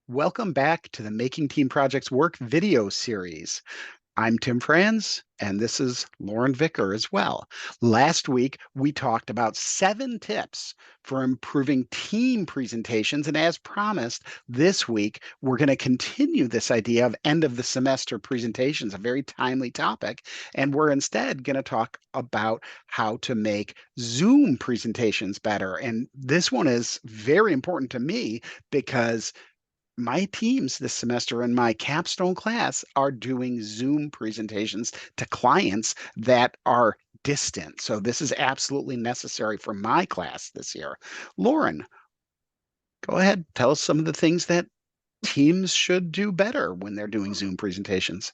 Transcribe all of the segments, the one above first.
Welcome back to the Making Team Projects Work video series. I'm Tim Franz, and this is Lauren Vicker as well. Last week, we talked about 7 tips for improving team presentations. And as promised, this week, we're going to continue this idea of end of the semester presentations, a very timely topic. And we're instead going to talk about how to make Zoom presentations better. And this one is very important to me because my teams this semester in my capstone class are doing Zoom presentations to clients that are distant. So this is absolutely necessary for my class this year. Lauren, go ahead. Tell us some of the things that teams should do better when they're doing Zoom presentations.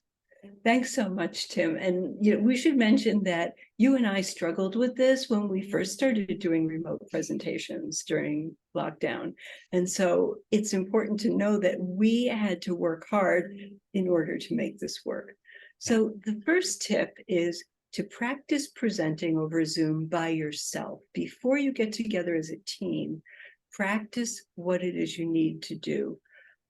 Thanks so much, Tim. And we should mention that you and I struggled with this when we first started doing remote presentations during lockdown. And so it's important to know that we had to work hard in order to make this work. So the first tip is to practice presenting over Zoom by yourself. Before you get together as a team, practice what it is you need to do.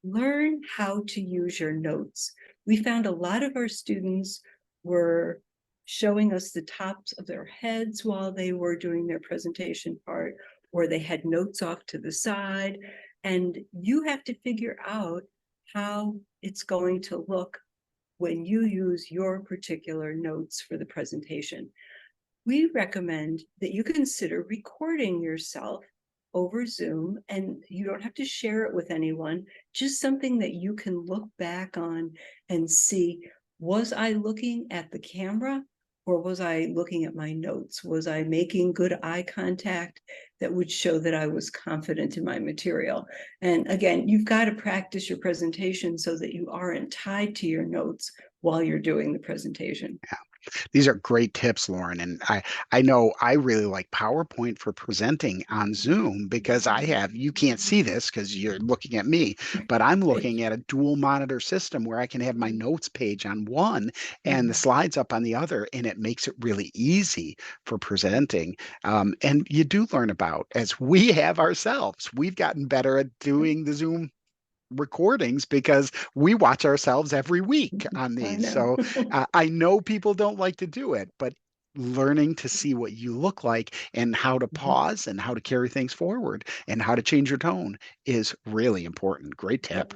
Learn how to use your notes. We found a lot of our students were showing us the tops of their heads while they were doing their presentation part, or they had notes off to the side. And you have to figure out how it's going to look when you use your particular notes for the presentation. We recommend that you consider recording yourself over Zoom, and you don't have to share it with anyone, just something that you can look back on and see, was I looking at the camera or was I looking at my notes? Was I making good eye contact that would show that I was confident in my material? And again, you've got to practice your presentation so that you aren't tied to your notes while you're doing the presentation. These are great tips, Lauren. And I know I really like PowerPoint for presenting on Zoom because you can't see this because you're looking at me, but I'm Right. looking at a dual monitor system where I can have my notes page on one and the Mhm. slides up on the other, and it makes it really easy for presenting. And you do learn about, as we have ourselves, we've gotten better at doing the Zoom recordings because we watch ourselves every week on I these. know. So I know people don't like to do it, but learning to see what you look like and how to pause and how to carry things forward and how to change your tone is really important. Great tip.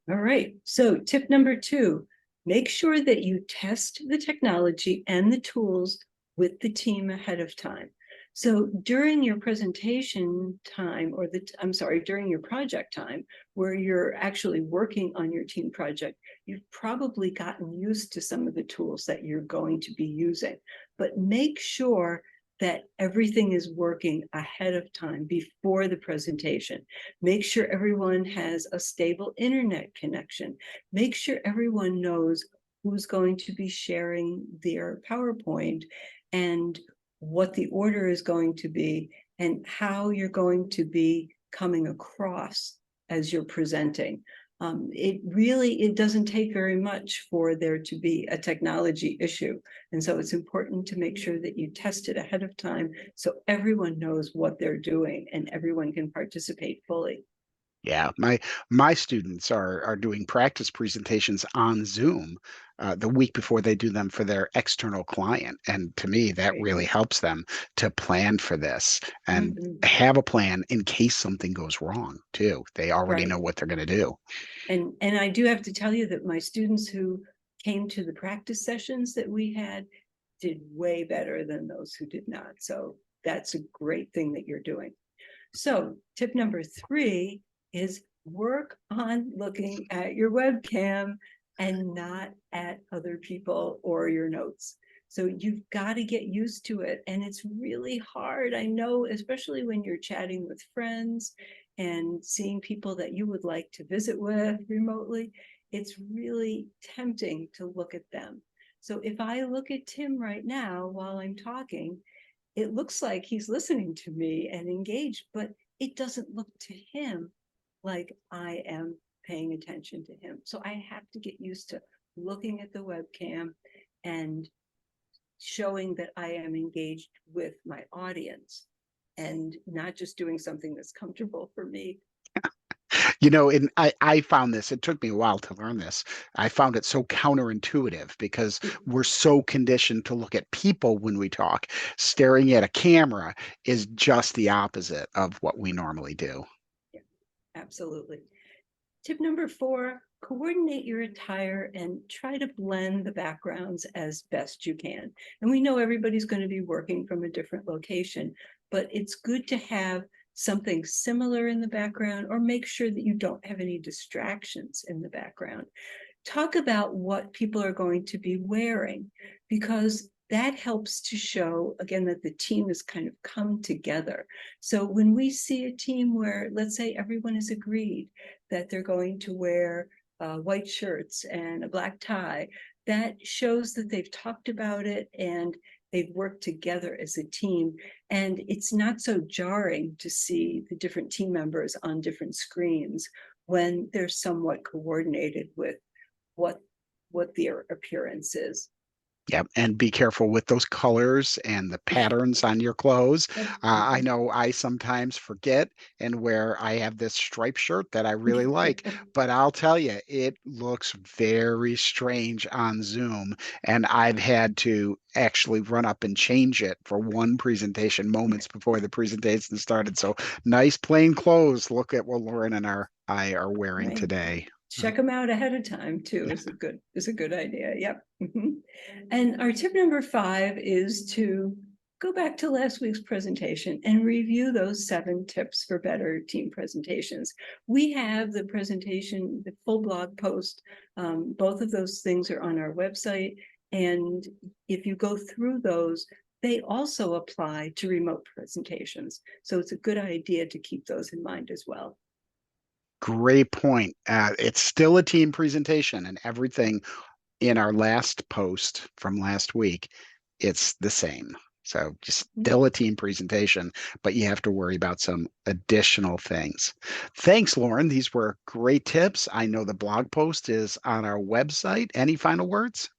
All right. So tip number 2, make sure that you test the technology and the tools with the team ahead of time. So during your presentation time, or I'm sorry, during your project time, where you're actually working on your team project, you've probably gotten used to some of the tools that you're going to be using. But make sure that everything is working ahead of time before the presentation. Make sure everyone has a stable internet connection. Make sure everyone knows who's going to be sharing their PowerPoint and what the order is going to be and how you're going to be coming across as you're presenting. It doesn't take very much for there to be a technology issue. And so it's important to make sure that you test it ahead of time so everyone knows what they're doing and everyone can participate fully. Yeah, my students are doing practice presentations on Zoom the week before they do them for their external client, and to me, that Right. really helps them to plan for this and Mhm. have a plan in case something goes wrong too. They already Right. know what they're going to do. And I do have to tell you that my students who came to the practice sessions that we had did way better than those who did not. So that's a great thing that you're doing. So tip number 3 is work on looking at your webcam and not at other people or your notes. So you've got to get used to it. And it's really hard. I know, especially when you're chatting with friends and seeing people that you would like to visit with remotely, it's really tempting to look at them. So if I look at Tim right now while I'm talking, it looks like he's listening to me and engaged, but it doesn't look to him like I am paying attention to him. So I have to get used to looking at the webcam and showing that I am engaged with my audience and not just doing something that's comfortable for me. And I found this, it took me a while to learn this. I found it so counterintuitive because we're so conditioned to look at people when we talk. Staring at a camera is just the opposite of what we normally do. Yeah, absolutely. Tip number 4, coordinate your attire and try to blend the backgrounds as best you can. And we know everybody's going to be working from a different location, but it's good to have something similar in the background, or make sure that you don't have any distractions in the background. Talk about what people are going to be wearing, because that helps to show, again, that the team has kind of come together. So when we see a team where, let's say, everyone has agreed that they're going to wear white shirts and a black tie, that shows that they've talked about it and they've worked together as a team. And it's not so jarring to see the different team members on different screens when they're somewhat coordinated with what their appearance is. Yeah, and be careful with those colors and the patterns on your clothes. I know I sometimes forget and where I have this striped shirt that I really like, but I'll tell you, it looks very strange on Zoom, and I've had to actually run up and change it for one presentation moments before the presentation started. So nice plain clothes. Look at what Lauren and I are wearing Right. today. Check them out ahead of time too is a good idea. Yep. And our tip number 5 is to go back to last week's presentation and review those 7 tips for better team presentations. We have the presentation, the full blog post. Both of those things are on our website. And if you go through those, they also apply to remote presentations. So it's a good idea to keep those in mind as well. Great point. It's still a team presentation, and everything in our last post from last week, it's the same. So just still a team presentation, but you have to worry about some additional things. Thanks, Lauren. These were great tips. I know the blog post is on our website. Any final words?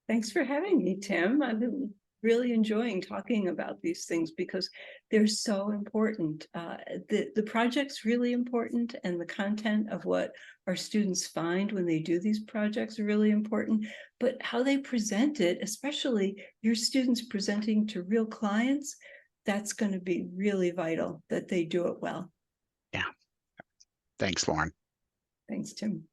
Thanks for having me, Tim. I've been really enjoying talking about these things because they're so important. The project's really important, and the content of what our students find when they do these projects are really important, but how they present it, especially your students presenting to real clients, that's going to be really vital that they do it well. Yeah. Thanks, Lauren. Thanks, Tim.